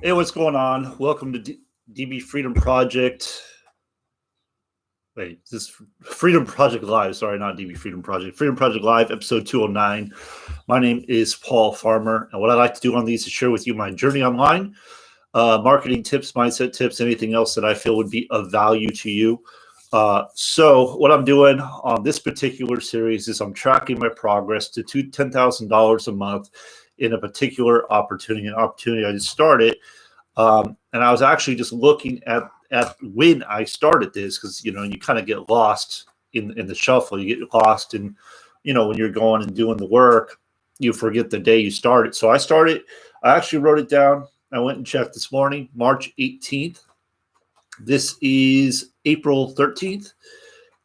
Hey, what's going on? Welcome to DB Freedom Project. Wait, is this Freedom Project Live? Sorry, not DB Freedom Project. Freedom Project Live, episode 209. My name is Paul Farmer, and what I like to do on these is share with you my journey online, marketing tips, mindset tips, anything else that I feel would be of value to you. So what I'm doing on this particular series is I'm tracking my progress to $10,000 a month in a particular opportunity, an opportunity I just started. And I was actually just looking at when I started this, because you kind of get lost in the shuffle. You get lost in, when you're going and doing the work, you forget the day you started. So I actually wrote it down. I went and checked this morning, March 18th. This is April 13th.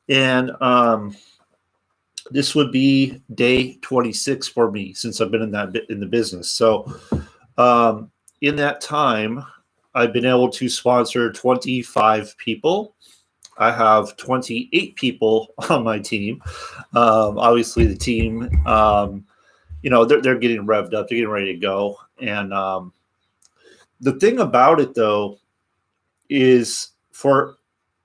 And this would be day 26 for me since I've been in the business. So in that time, I've been able to sponsor 25 people. I have 28 people on my team. Obviously, the team, they're getting revved up. They're getting ready to go. And the thing about it, though, is for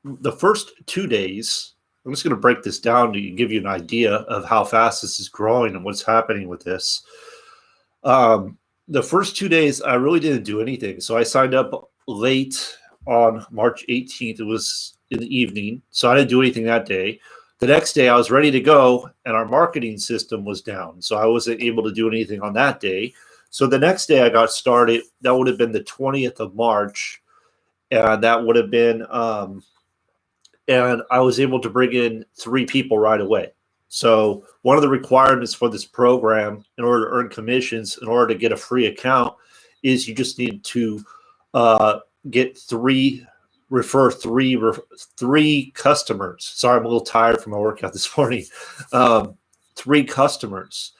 the first 2 days, I'm just going to break this down to give you an idea of how fast this is growing and what's happening with this. The first 2 days, I really didn't do anything. So I signed up late on March 18th. It was in the evening. So I didn't do anything that day. The next day, I was ready to go, and our marketing system was down. So I wasn't able to do anything on that day. So the next day I got started. That would have been the 20th of March. And that would have been, and I was able to bring in 3 people right away. So one of the requirements for this program in order to earn commissions, in order to get a free account, is you just need to refer three customers. Sorry, I'm a little tired from my workout this morning. 3 customers.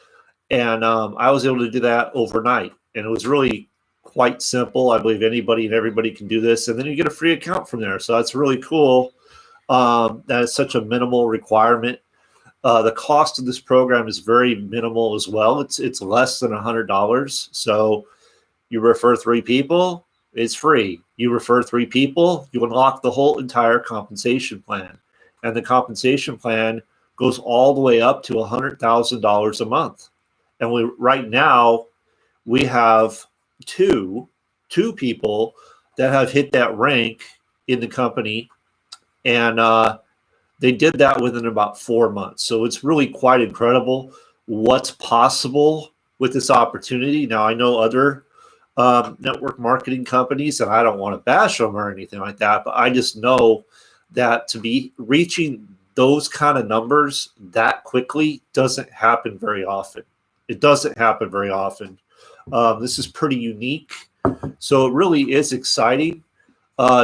And I was able to do that overnight. And it was really quite simple. I believe anybody and everybody can do this. And then you get a free account from there. So that's really cool. That is such a minimal requirement. The cost of this program is very minimal as well. It's less than $100. So you refer 3 people, it's free. You refer 3 people, you unlock the whole entire compensation plan. And the compensation plan goes all the way up to $100,000 a month. And right now we have two people that have hit that rank in the company. And they did that within about 4 months. So it's really quite incredible what's possible with this opportunity. Now, I know other network marketing companies, and I don't want to bash them or anything like that, but I just know that to be reaching those kind of numbers that quickly doesn't happen very often. It doesn't happen very often. This is pretty unique. So it really is exciting.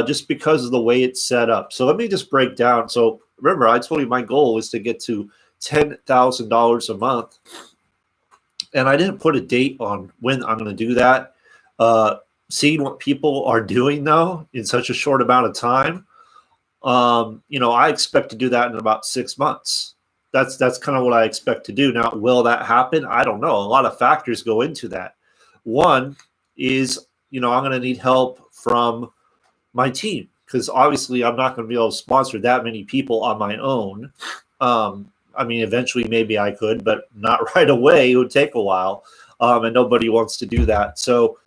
Just because of the way it's set up. So let me just break down. So remember, I told you my goal is to get to $10,000 a month. And I didn't put a date on when I'm going to do that. Seeing what people are doing, though, in such a short amount of time, I expect to do that in about 6 months. That's kind of what I expect to do. Now, will that happen? I don't know. A lot of factors go into that. One is, I'm going to need help from my team, because obviously I'm not going to be able to sponsor that many people on my own. Eventually maybe I could, but not right away. It would take a while, and nobody wants to do that. So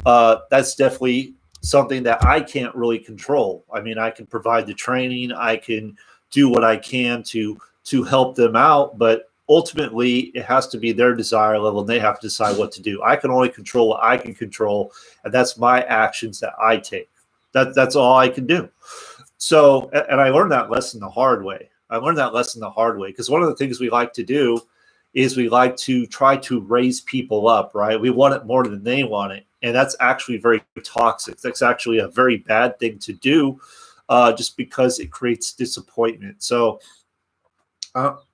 that's definitely something that I can't really control. I can provide the training, I can do what I can to help them out, but ultimately it has to be their desire level, and they have to decide what to do. I can only control what I can control, and that's my actions that I take. That's all I can do. So, and I learned that lesson the hard way. Because one of the things we like to do is we like to try to raise people up, right? We want it more than they want it. And that's actually very toxic. That's actually a very bad thing to do, just because it creates disappointment. So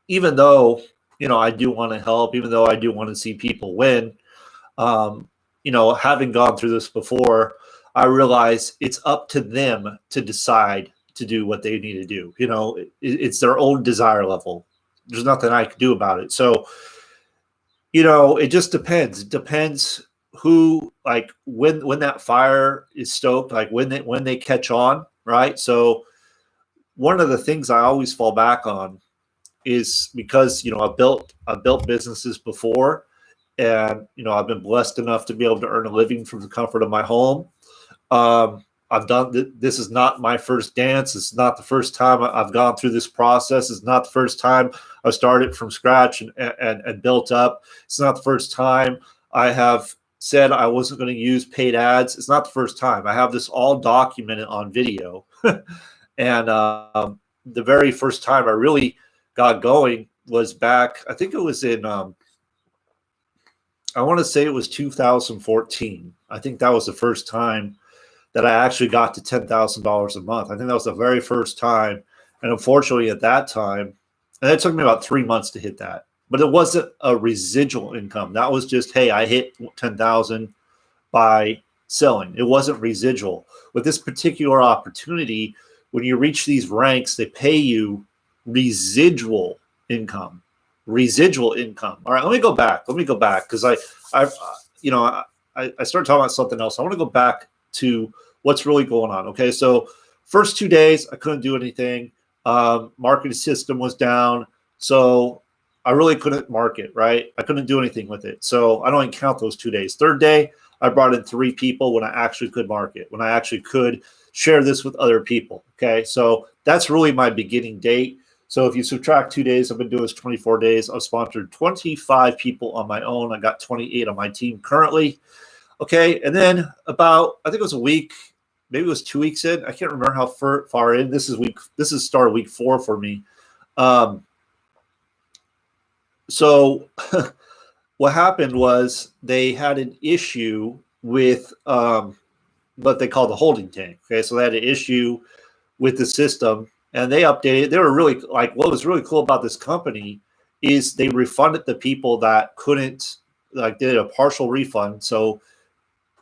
even though, I do want to help, even though I do want to see people win, having gone through this before, I realize it's up to them to decide to do what they need to do. It's their own desire level. There's nothing I can do about it. So, it just depends. It depends who, like, when that fire is stoked, like when they catch on, right? So one of the things I always fall back on is because I've built businesses before, and I've been blessed enough to be able to earn a living from the comfort of my home. I've done this is not my first dance. It's not the first time I've gone through this process. It's not the first time I started from scratch and built up. It's not the first time I have said I wasn't going to use paid ads. It's not the first time. I have this all documented on video. And the very first time I really got going was back, I think it was in, I want to say it was 2014. I think that was the first time that I actually got to $10,000 a month. I think that was the very first time. And unfortunately, at that time, and it took me about 3 months to hit that, but it wasn't a residual income. That was just, hey, I hit 10,000 by selling. It wasn't residual. With this particular opportunity, when you reach these ranks, they pay you residual income. Residual income. All right, let me go back because I started talking about something else. I want to go back to what's really going on. Okay, so first 2 days I couldn't do anything. Marketing system was down, so I really couldn't market. Right, I couldn't do anything with it. So I don't even count those 2 days. Third day, I brought in 3 people when I actually could market, when I actually could share this with other people. Okay, so that's really my beginning date. So if you subtract 2 days, I've been doing this 24 days. I've sponsored 25 people on my own. I got 28 on my team currently. Okay, and then about, I think it was a week, maybe it was 2 weeks in. I can't remember how far in. This is start of week 4 for me. So what happened was they had an issue with what they call the holding tank. Okay, so they had an issue with the system, and they updated. They were really, like, what was really cool about this company is they refunded the people that couldn't, like, did a partial refund. So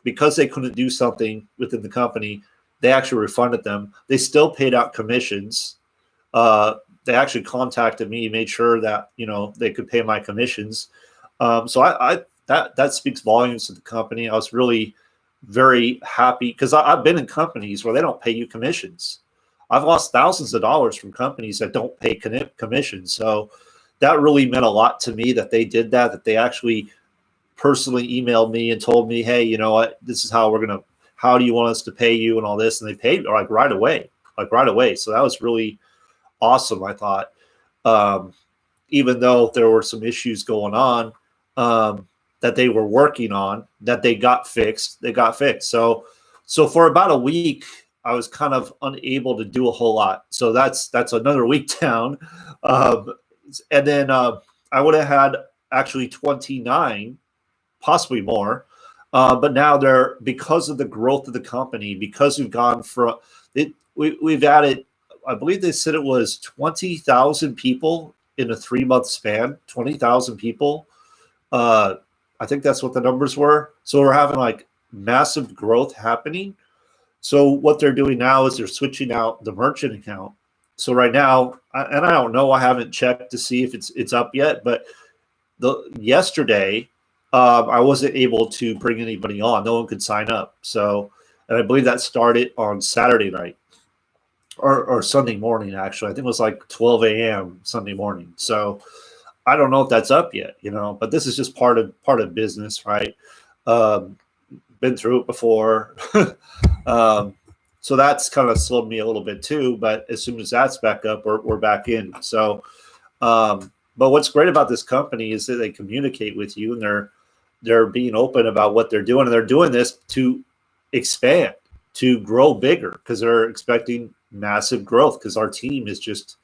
because they couldn't do something within the company, they actually refunded them. They still paid out commissions. They actually contacted me, made sure that they could pay my commissions. So I that speaks volumes to the company. I was really very happy because I've been in companies where they don't pay you commissions. I've lost thousands of dollars from companies that don't pay commissions. So that really meant a lot to me that they did that, that they actually personally emailed me and told me, hey, you know what, this is how how do you want us to pay you and all this? And they paid like right away. So that was really awesome, I thought. Even though there were some issues going on that they were working on, that they got fixed. So for about a week, I was kind of unable to do a whole lot. So that's another week down. And then I would have had actually 29, possibly more. But now because of the growth of the company, because we've gone from it, we've added, I believe they said it was 20,000 people in a 3-month span, 20,000 people. I think that's what the numbers were. So we're having like massive growth happening. So what they're doing now is they're switching out the merchant account. So right now, and I don't know, I haven't checked to see if it's up yet, but yesterday, I wasn't able to bring anybody on. No one could sign up. So, and I believe that started on Saturday night or Sunday morning, actually. I think it was like 12 a.m. Sunday morning. So I don't know if that's up yet, but this is just part of business, right? Been through it before. So that's kind of slowed me a little bit too, but as soon as that's back up, we're back in. So, but what's great about this company is that they communicate with you, and they're being open about what they're doing, and they're doing this to expand, to grow bigger, because they're expecting massive growth, because our team is just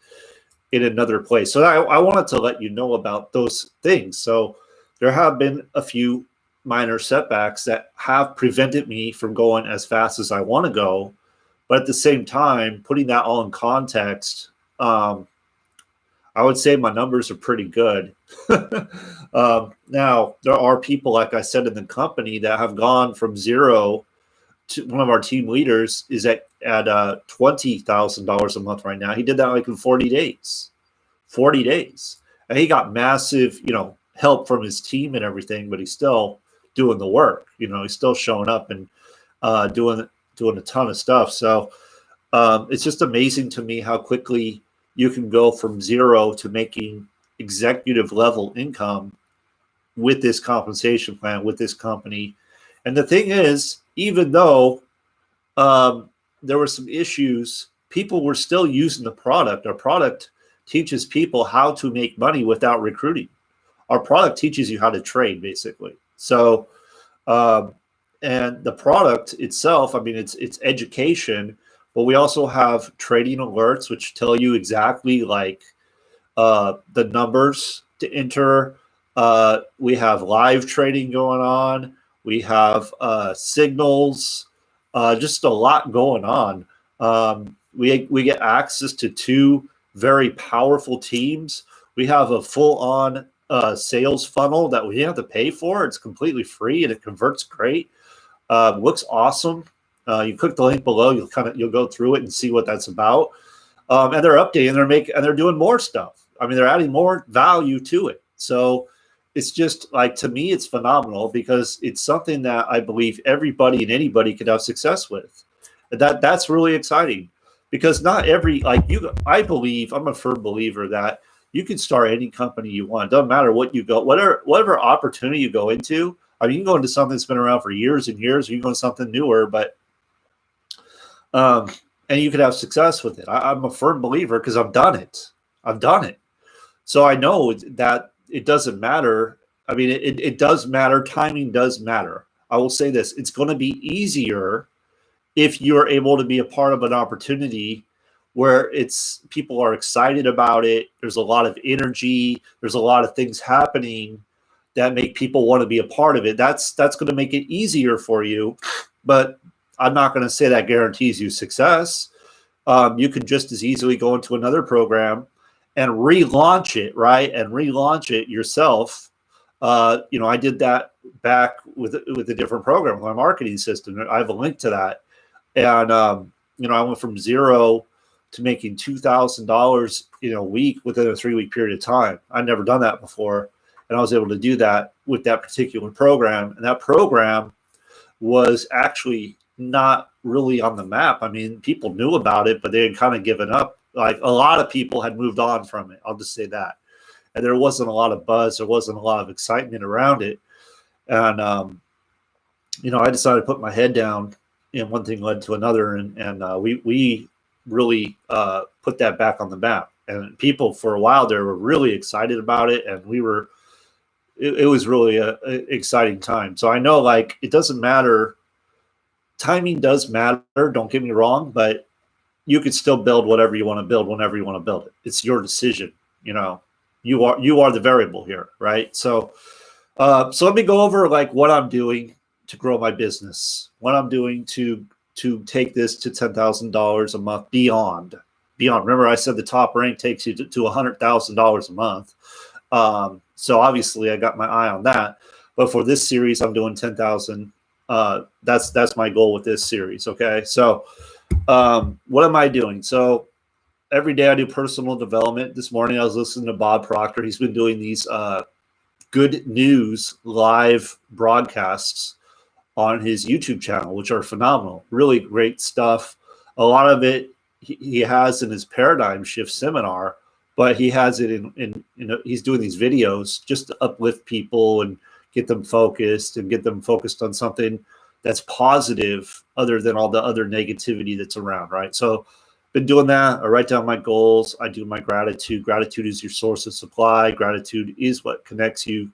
in another place. So I wanted to let you know about those things. So there have been a few minor setbacks that have prevented me from going as fast as I want to go. But at the same time, putting that all in context, I would say my numbers are pretty good. Now, there are people, like I said, in the company that have gone from zero to, one of our team leaders is at $20,000 a month right now. He did that like in 40 days. 40 days. And he got massive, help from his team and everything, but he still doing the work. He's still showing up and doing a ton of stuff. So it's just amazing to me how quickly you can go from zero to making executive level income with this compensation plan, with this company. And the thing is, even though there were some issues, people were still using the product. Our product teaches people how to make money without recruiting. Our product teaches you how to trade, basically. So, and the product itself, I mean, it's education, but we also have trading alerts, which tell you exactly like the numbers to enter. We have live trading going on. We have signals, just a lot going on. We get access to 2 very powerful teams. We have a full-on sales funnel that we have to pay for. It's completely free and it converts great. Looks awesome. You click the link below. You'll go through it and see what that's about. And they're updating. They're doing more stuff. I mean, they're adding more value to it. So it's just like, to me, it's phenomenal because it's something that I believe everybody and anybody could have success with. That's really exciting because not every, I believe, I'm a firm believer that you can start any company you want. It doesn't matter what you go, whatever opportunity you go into. I mean, you can go into something that's been around for years and years, or you can go into something newer, but and you could have success with it. I'm a firm believer because I've done it. So I know that it doesn't matter. I mean, it does matter. Timing does matter. I will say this. It's going to be easier if you're able to be a part of an opportunity where people are excited about it. There's a lot of energy. There's a lot of things happening that make people want to be a part of it. That's going to make it easier for you. But I'm not going to say that guarantees you success. You can just as easily go into another program and relaunch it, right? And relaunch it yourself. I did that back with a different program, my marketing system. I have a link to that. And, I went from zero to making $2,000 in a week within a 3-week period of time. I'd never done that before. And I was able to do that with that particular program. And that program was actually not really on the map. I mean, people knew about it, but they had kind of given up. Like, a lot of people had moved on from it. I'll just say that. And there wasn't a lot of buzz. There wasn't a lot of excitement around it. And, I decided to put my head down, and one thing led to another. And we really put that back on the map. And people for a while there were really excited about it. And it was really an exciting time. So I know, like, it doesn't matter. Timing does matter. Don't get me wrong, but you could still build whatever you want to build whenever you want to build it. It's your decision. You are the variable here, right? So let me go over like what I'm doing to grow my business, what I'm doing to take this to $10,000 a month beyond. Remember, I said the top rank takes you to $100,000 a month. So obviously I got my eye on that. But for this series, I'm doing 10,000. That's my goal with this series. Okay. So what am I doing? So every day I do personal development. This morning I was listening to Bob Proctor. He's been doing these good news live broadcasts on his YouTube channel, which are phenomenal. Really great stuff. A lot of it he has in his Paradigm Shift seminar, but he has it in he's doing these videos just to uplift people and get them focused on something that's positive other than all the other negativity that's around, right? So been doing that. I write down my goals. I do my gratitude. Gratitude is your source of supply. Gratitude is what connects you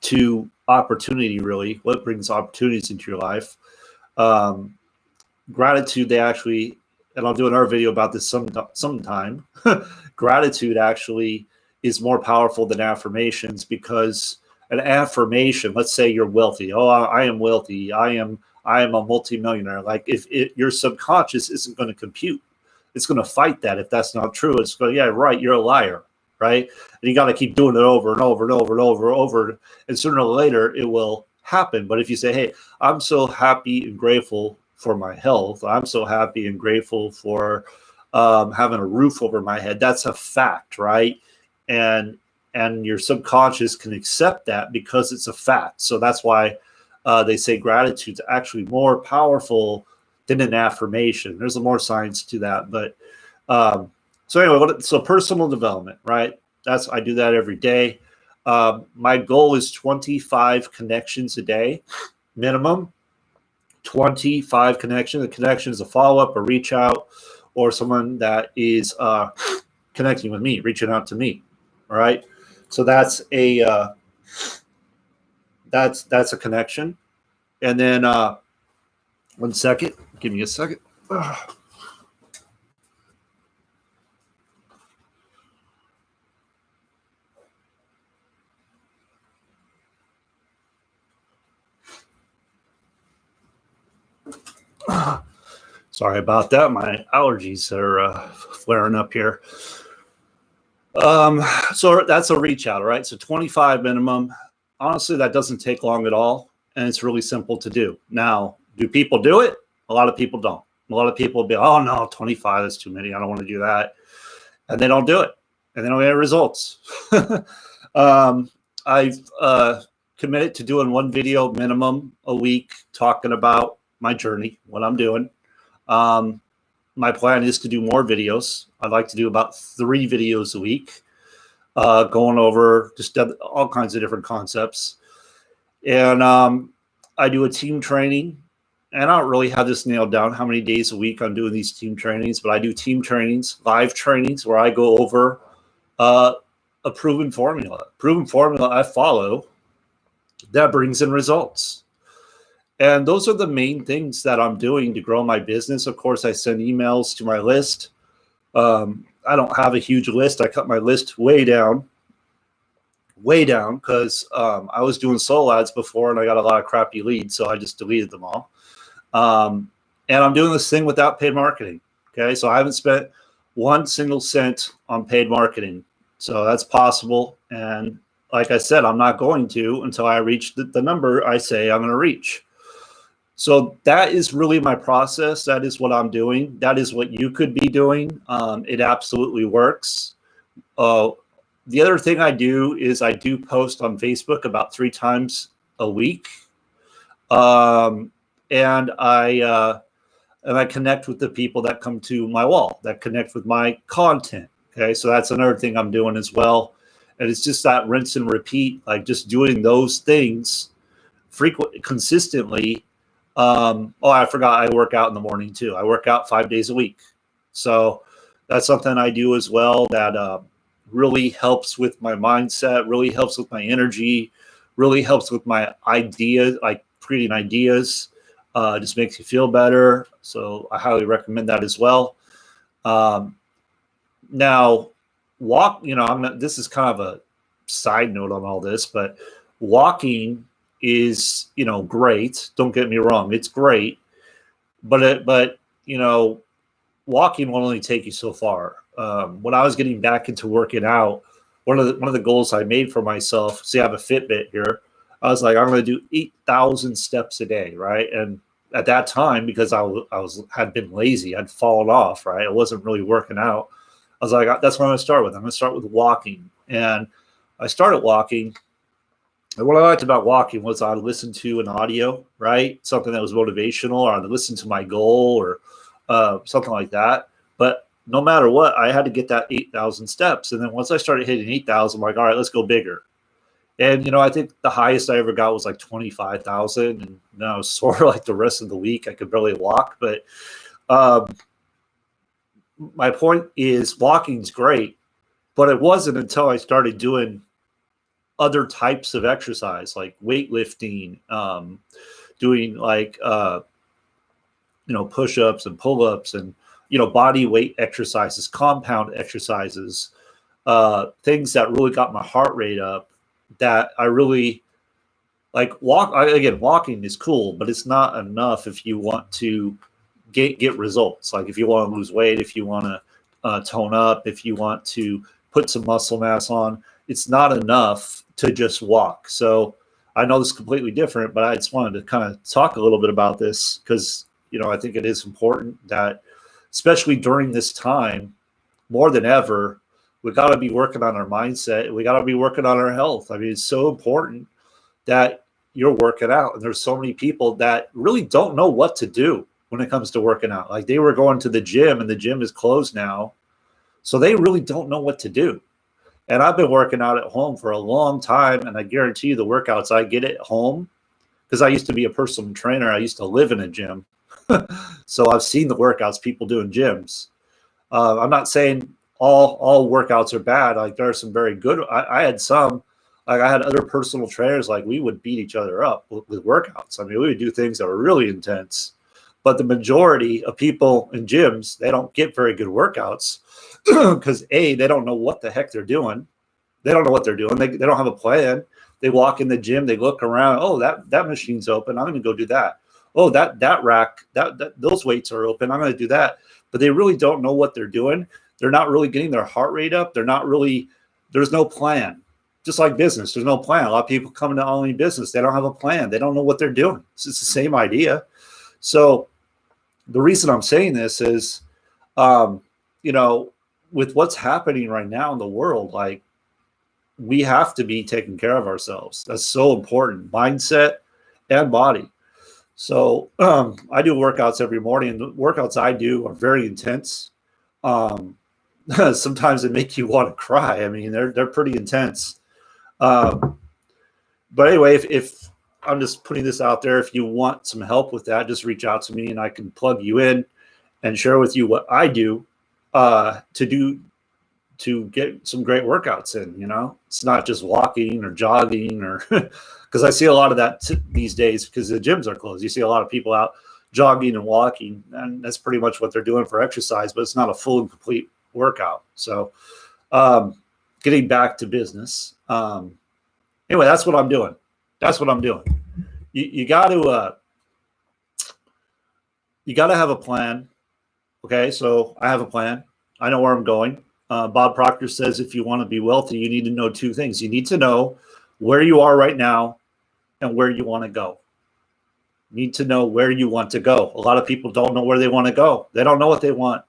to opportunity, really, what brings opportunities into your life. Gratitude, and I'll do another video about this sometime. Gratitude actually is more powerful than affirmations, because an affirmation, let's say you're wealthy. Oh, I am wealthy. I am a multimillionaire. Like, if your subconscious isn't going to compute, it's going to fight that. If that's not true, it's going, yeah, right, you're a liar, right? And you got to keep doing it over and over and over and over and over, and sooner or later it will happen. But if you say, hey, I'm so happy and grateful for my health, I'm so happy and grateful for having a roof over my head, that's a fact, right? And and your subconscious can accept that because it's a fact. So that's why they say gratitude's actually more powerful than an affirmation. There's more science to that, but so anyway, so personal development, right? I do that every day. My goal is 25 connections a day, minimum. 25 connections. A connection is a follow-up, a reach out, or someone that is connecting with me, reaching out to me. All right. So that's a connection. And then 1 second. Give me a second. Sorry about that. My allergies are flaring up here. So that's a reach out, all right? So 25 minimum. Honestly, that doesn't take long at all, and it's really simple to do. Now, do people do it? A lot of people don't. A lot of people will be, oh, no, 25 is too many. I don't want to do that. And they don't do it, and they don't get results. I've committed to doing 1 video minimum a week talking about my journey, what I'm doing. My plan is to do more videos. I'd like to do about 3 videos a week, going over just all kinds of different concepts. And I do a team training, and I don't really have this nailed down how many days a week I'm doing these team trainings, but I do team trainings, live trainings, where I go over a proven formula I follow that brings in results. And those are the main things that I'm doing to grow my business. Of course, I send emails to my list. I don't have a huge list. I cut my list way down because I was doing solo ads before and I got a lot of crappy leads. So I just deleted them all. And I'm doing this thing without paid marketing. Okay. So I haven't spent 1 single cent on paid marketing. So that's possible. And like I said, I'm not going to until I reach the number I say I'm going to reach. So that is really my process. That is what I'm doing. That is what you could be doing. It absolutely works. The other thing I do is I do post on Facebook about 3 times a week. And I connect with the people that come to my wall, that connect with my content. Okay. So that's another thing I'm doing as well. And it's just that rinse and repeat, like just doing those things consistently. I forgot I work out in the morning too. I work out 5 days a week. So that's something I do as well that really helps with my mindset, really helps with my energy, really helps with my ideas, like creating ideas. Just makes you feel better. So I highly recommend that as well. Now, this is kind of a side note on all this, but walking is, great. Don't get me wrong. It's great. But walking will only take you so far. When I was getting back into working out, one of the goals I made for myself, see, I have a Fitbit here. I was like, I'm going to do 8,000 steps a day. Right. And at that time, because I had been lazy, I'd fallen off, right. I wasn't really working out. I was like, that's what I'm going to start with. I'm going to start with walking. And I started walking. And what I liked about walking was I'd listen to an audio, right? Something that was motivational, or I'd listen to my goal or something like that. But no matter what, I had to get that 8,000 steps. And then once I started hitting 8,000, I'm like, all right, let's go bigger. And, I think the highest I ever got was like 25,000. And then I was sore like the rest of the week. I could barely walk. But my point is walking's great. But it wasn't until I started doing other types of exercise, like weightlifting, doing like, push-ups and pull-ups and, body weight exercises, compound exercises, things that really got my heart rate up, that I really like. Walking is cool, but it's not enough if you want to get results. Like if you want to lose weight, if you want to tone up, if you want to put some muscle mass on, it's not enough to just walk. So I know this is completely different, but I just wanted to kind of talk a little bit about this because, I think it is important that, especially during this time, more than ever, We got to be working on our mindset. We got to be working on our health. I mean, it's so important that you're working out. And there's so many people that really don't know what to do when it comes to working out. Like they were going to the gym and the gym is closed now. So they really don't know what to do. And I've been working out at home for a long time. And I guarantee you the workouts I get at home, because I used to be a personal trainer. I used to live in a gym. So I've seen the workouts people do in gyms. I'm not saying all workouts are bad. Like there are some very good. I had some, like I had other personal trainers, like we would beat each other up with workouts. I mean, we would do things that were really intense, but the majority of people in gyms, they don't get very good workouts because they don't know what the heck they're doing. They don't know what they're doing. They don't have a plan. They walk in the gym, they look around. Oh, that machine's open. I'm going to go do that. Oh, that rack, those weights are open. I'm going to do that. But they really don't know what they're doing. They're not really getting their heart rate up. There's no plan. Just like business, there's no plan. A lot of people come into online business, they don't have a plan. They don't know what they're doing. It's the same idea. So the reason I'm saying this is, with what's happening right now in the world, like we have to be taking care of ourselves. That's so important, mindset and body. So I do workouts every morning, and the workouts I do are very intense. Sometimes they make you want to cry. I mean, they're pretty intense. But anyway, if I'm just putting this out there, if you want some help with that, just reach out to me and I can plug you in and share with you what I do to get some great workouts in. It's not just walking or jogging or because I see a lot of that these days because the gyms are closed. You see a lot of people out jogging and walking, and that's pretty much what they're doing for exercise, but it's not a full and complete workout. So getting back to business. Anyway, that's what I'm doing. You got to have a plan. Okay, so I have a plan. I know where I'm going. Bob Proctor says if you want to be wealthy, you need to know two things. You need to know where you are right now and where you want to go. You need to know where you want to go. A lot of people don't know where they want to go. They don't know what they want.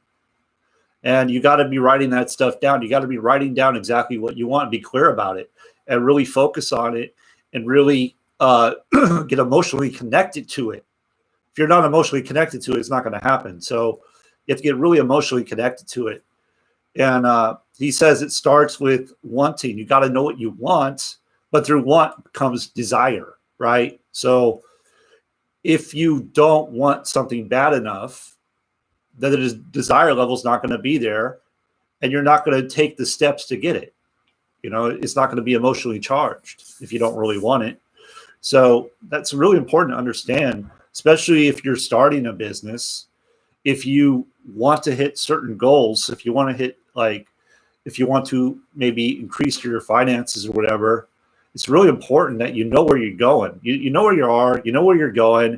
And you got to be writing that stuff down. You got to be writing down exactly what you want and be clear about it and really focus on it and really get emotionally connected to it. If you're not emotionally connected to it, it's not going to happen. So you have to get really emotionally connected to it. And he says it starts with wanting. You got to know what you want, but through want comes desire, right? So if you don't want something bad enough, then the desire level is not going to be there, and you're not going to take the steps to get it. It's not going to be emotionally charged if you don't really want it. So that's really important to understand, especially if you're starting a business. If you want to hit certain goals, if you want to maybe increase your finances or whatever, it's really important that you know where you're going. You know where you are, you know where you're going,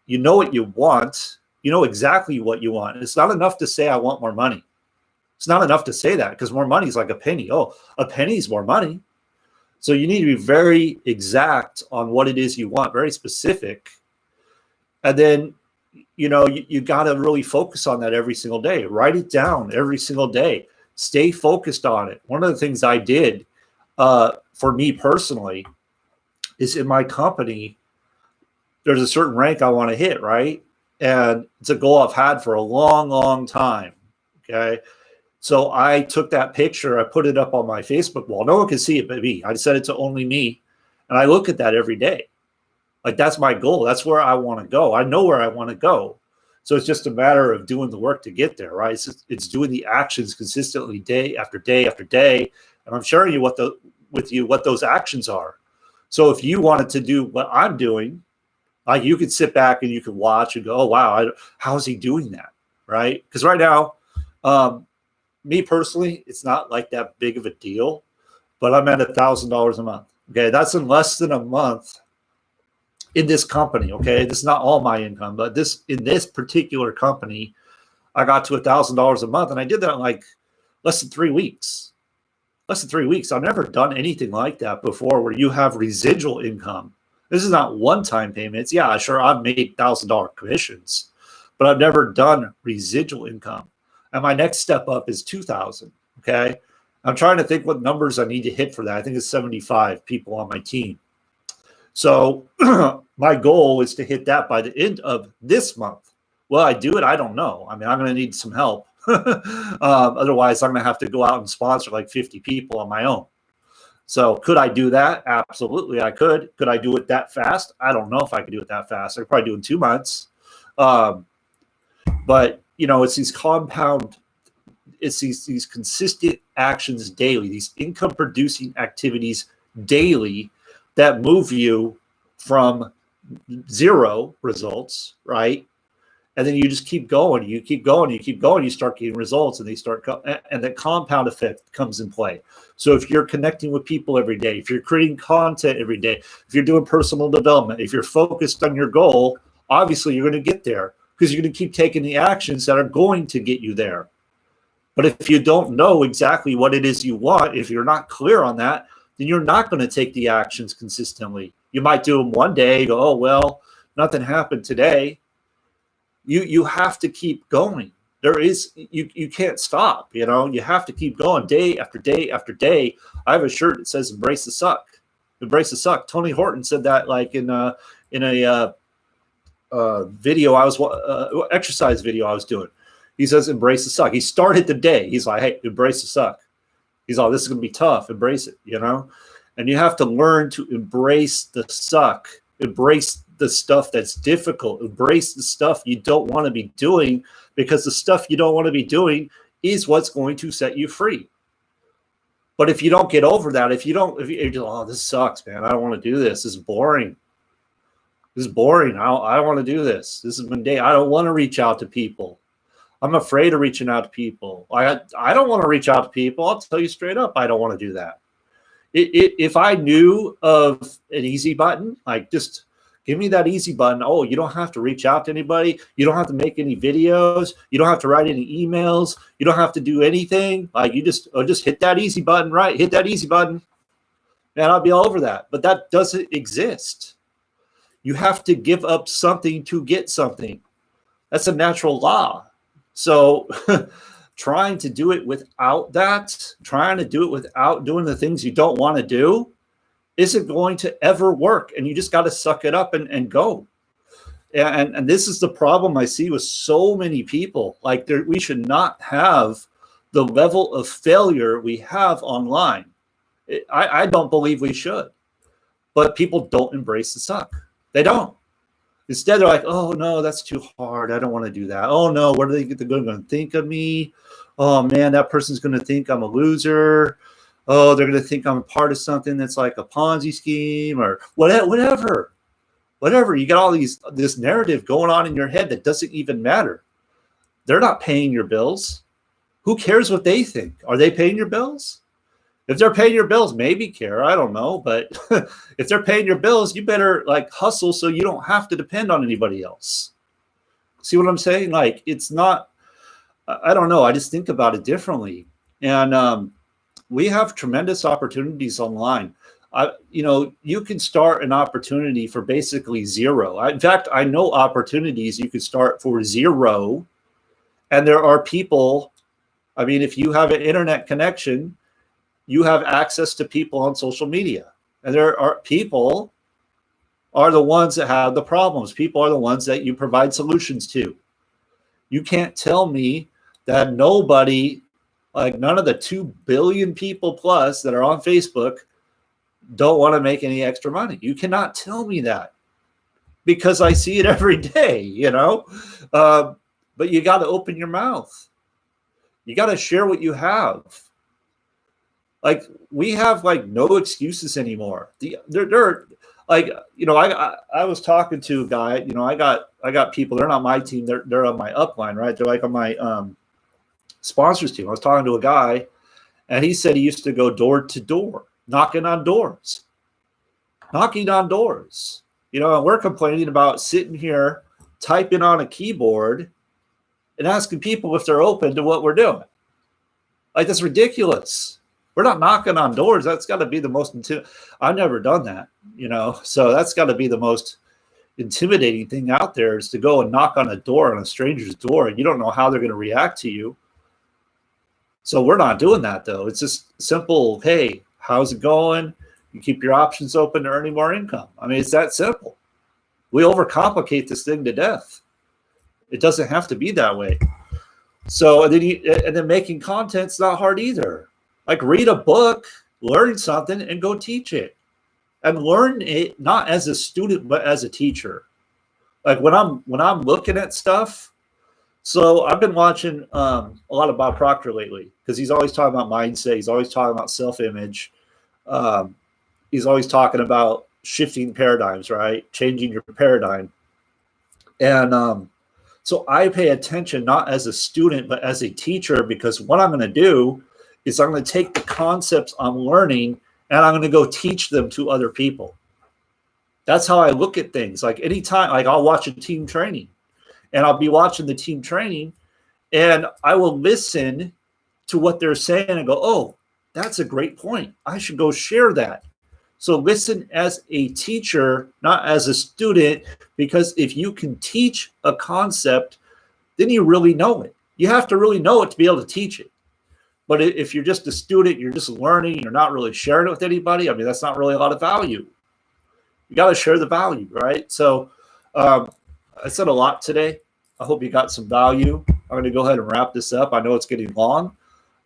you know what you want, you know exactly what you want. It's not enough to say, I want more money. It's not enough to say that because more money is like a penny. Oh, a penny is more money. So you need to be very exact on what it is you want, very specific. And then, you got to really focus on that every single day. Write it down every single day. Stay focused on it. One of the things I did for me personally is in my company, there's a certain rank I want to hit, right? And it's a goal I've had for a long, long time. Okay. So I took that picture, I put it up on my Facebook wall. No one can see it but me. I set it to only me. And I look at that every day. Like that's my goal. That's where I want to go. I know where I want to go. So it's just a matter of doing the work to get there, right? It's doing the actions consistently day after day after day. And I'm sharing what those actions are. So if you wanted to do what I'm doing, like you could sit back and you could watch and go, oh, wow, how is he doing that, right? Because right now, me personally, it's not like that big of a deal, but I'm at $1,000 a month. Okay, that's in less than a month in this company. Okay, this is not all my income, but in this particular company, I got to $1,000 a month, and I did that in like less than 3 weeks. Less than 3 weeks. I've never done anything like that before, where you have residual income. This is not one-time payments. Yeah, sure, I've made $1,000 commissions, but I've never done residual income. And my next step up is $2,000. Okay, I'm trying to think what numbers I need to hit for that. I think it's 75 people on my team. So my goal is to hit that by the end of this month. Will I do it? I don't know. I mean, I'm going to need some help. Otherwise, I'm going to have to go out and sponsor like 50 people on my own. So could I do that? Absolutely, I could. Could I do it that fast? I don't know if I could do it that fast. I could probably do it in 2 months. But, it's these these consistent actions daily, these income producing activities daily that move you from 0 results, right? And then you just keep going, you keep going, you keep going, you start getting results, and and the compound effect comes in play. So if you're connecting with people every day, if you're creating content every day, if you're doing personal development, if you're focused on your goal, obviously you're going to get there because you're going to keep taking the actions that are going to get you there. But if you don't know exactly what it is you want, if you're not clear on that, then you're not going to take the actions consistently. You might do them one day, go, oh, well, nothing happened today. You have to keep going. You can't stop, you have to keep going day after day after day. I have a shirt that says embrace the suck. Embrace the suck. Tony Horton said that like in a video exercise video I was doing. He says embrace the suck. He started the day. He's like, hey, embrace the suck. He's like, this is going to be tough. Embrace it, And you have to learn to embrace the suck. Embrace the stuff that's difficult. Embrace the stuff you don't want to be doing, because the stuff you don't want to be doing is what's going to set you free. But if you don't get over that, if you're just, oh, this sucks, man, I don't want to do this. This is boring. This is boring. I want to do this. This is mundane. I don't want to reach out to people. I'm afraid of reaching out to people. I don't want to reach out to people. I'll tell you straight up, I don't want to do that. If I knew of an easy button, like just give me that easy button. Oh, you don't have to reach out to anybody. You don't have to make any videos. You don't have to write any emails. You don't have to do anything. Like you just hit that easy button, right? Hit that easy button. Man, I'll be all over that. But that doesn't exist. You have to give up something to get something. That's a natural law. So trying to do it without that, trying to do it without doing the things you don't want to do, isn't going to ever work. And you just got to suck it up and go. And this is the problem I see with so many people. Like we should not have the level of failure we have online. I don't believe we should. But people don't embrace the suck. They don't. Instead, they're like, oh, no, that's too hard. I don't want to do that. Oh, no, what are they going to think of me? Oh, man, that person's going to think I'm a loser. Oh, they're going to think I'm a part of something that's like a Ponzi scheme or whatever. You got all this narrative going on in your head that doesn't even matter. They're not paying your bills. Who cares what they think? Are they paying your bills? If they're paying your bills, maybe care. I don't know. But if they're paying your bills, you better like hustle so you don't have to depend on anybody else. See what I'm saying? Like it's not, I don't know. I just think about it differently. And we have tremendous opportunities online. You can start an opportunity for basically zero. In fact, I know opportunities you could start for zero. And there are people, I mean, if you have an internet connection, you have access to people on social media. And there are people are the ones that have the problems. People are the ones that you provide solutions to. You can't tell me that nobody, like none of the 2 billion people plus that are on Facebook don't want to make any extra money. You cannot tell me that because I see it every day, but you got to open your mouth. You got to share what you have. Like we have like no excuses anymore. They're like, I was talking to a guy, I got people, they're not my team. They're on my upline, right? They're like on my sponsors team. I was talking to a guy and he said he used to go door to door, knocking on doors. And we're complaining about sitting here typing on a keyboard and asking people if they're open to what we're doing. Like that's ridiculous. We're not knocking on doors. That's got to be the most I've never done that, so that's got to be the most intimidating thing out there is to go and knock on a door, on a stranger's door, and you don't know how they're going to react to you. So we're not doing that though. It's just simple. Hey, how's it going? You keep your options open to earning more income. I mean, it's that simple. We overcomplicate this thing to death. It doesn't have to be that way. So and then making content's not hard either. Like read a book, learn something, and go teach it. And learn it not as a student but as a teacher. Like when I'm looking at stuff. So I've been watching a lot of Bob Proctor lately because he's always talking about mindset. He's always talking about self-image. He's always talking about shifting paradigms, right? Changing your paradigm. And so I pay attention not as a student, but as a teacher, because what I'm going to do is I'm going to take the concepts I'm learning and I'm going to go teach them to other people. That's how I look at things. Like anytime, like I'll watch a team training and I'll be watching the team training and I will listen to what they're saying and go, oh, that's a great point. I should go share that. So listen as a teacher, not as a student, because if you can teach a concept, then you really know it. You have to really know it to be able to teach it. But if you're just a student, you're just learning, you're not really sharing it with anybody, I mean, that's not really a lot of value. You got to share the value, right? So I said a lot today. I hope you got some value. I'm going to go ahead and wrap this up. I know it's getting long.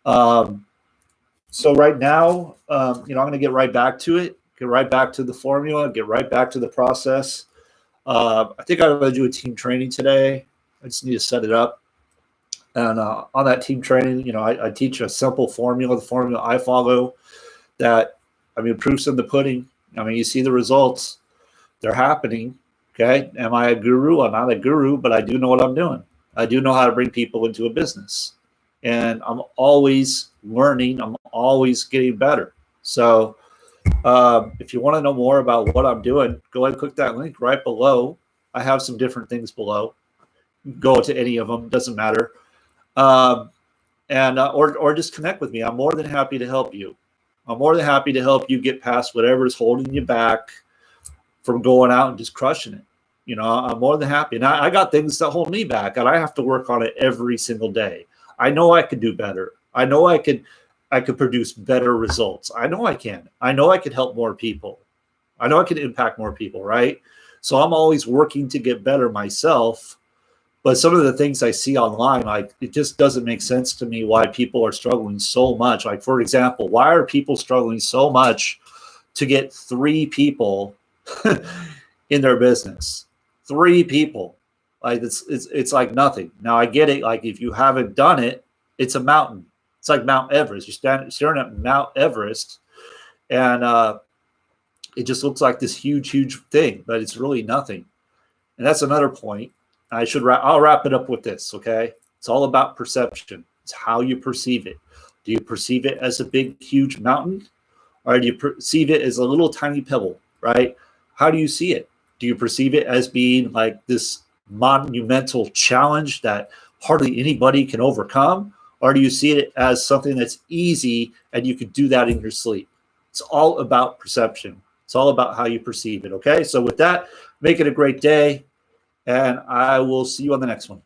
So right now, I'm going to get right back to it, get right back to the formula, get right back to the process. I think I'm going to do a team training today. I just need to set it up. And on that team training, I teach a simple formula, the formula I follow that, proof's in the pudding. You see the results. They're happening. Okay. Am I a guru? I'm not a guru, but I do know what I'm doing. I do know how to bring people into a business. And I'm always learning. I'm always getting better. So if you want to know more about what I'm doing, go ahead and click that link right below. I have some different things below. Go to any of them. Doesn't matter. Or just connect with me. I'm more than happy to help you. I'm more than happy to help you get past whatever is holding you back from going out and just crushing it. I'm more than happy. And I got things that hold me back, and I have to work on it every single day. I know I could do better. I know I could produce better results. I know I can. I know I could help more people. I know I could impact more people, right? So I'm always working to get better myself. But some of the things I see online, like it just doesn't make sense to me why people are struggling so much. Like, for example, why are people struggling so much to get 3 people in their business? 3 people. Like it's like nothing. Now I get it. Like if you haven't done it, it's a mountain. It's like Mount Everest. You're staring at Mount Everest, and it just looks like this huge thing, but it's really nothing. And that's another point. I'll wrap it up with this, okay? It's all about perception. It's how you perceive it. Do you perceive it as a big, huge mountain? Or do you perceive it as a little tiny pebble, right? How do you see it? Do you perceive it as being like this monumental challenge that hardly anybody can overcome? Or do you see it as something that's easy and you could do that in your sleep? It's all about perception. It's all about how you perceive it, okay? So with that, make it a great day. And I will see you on the next one.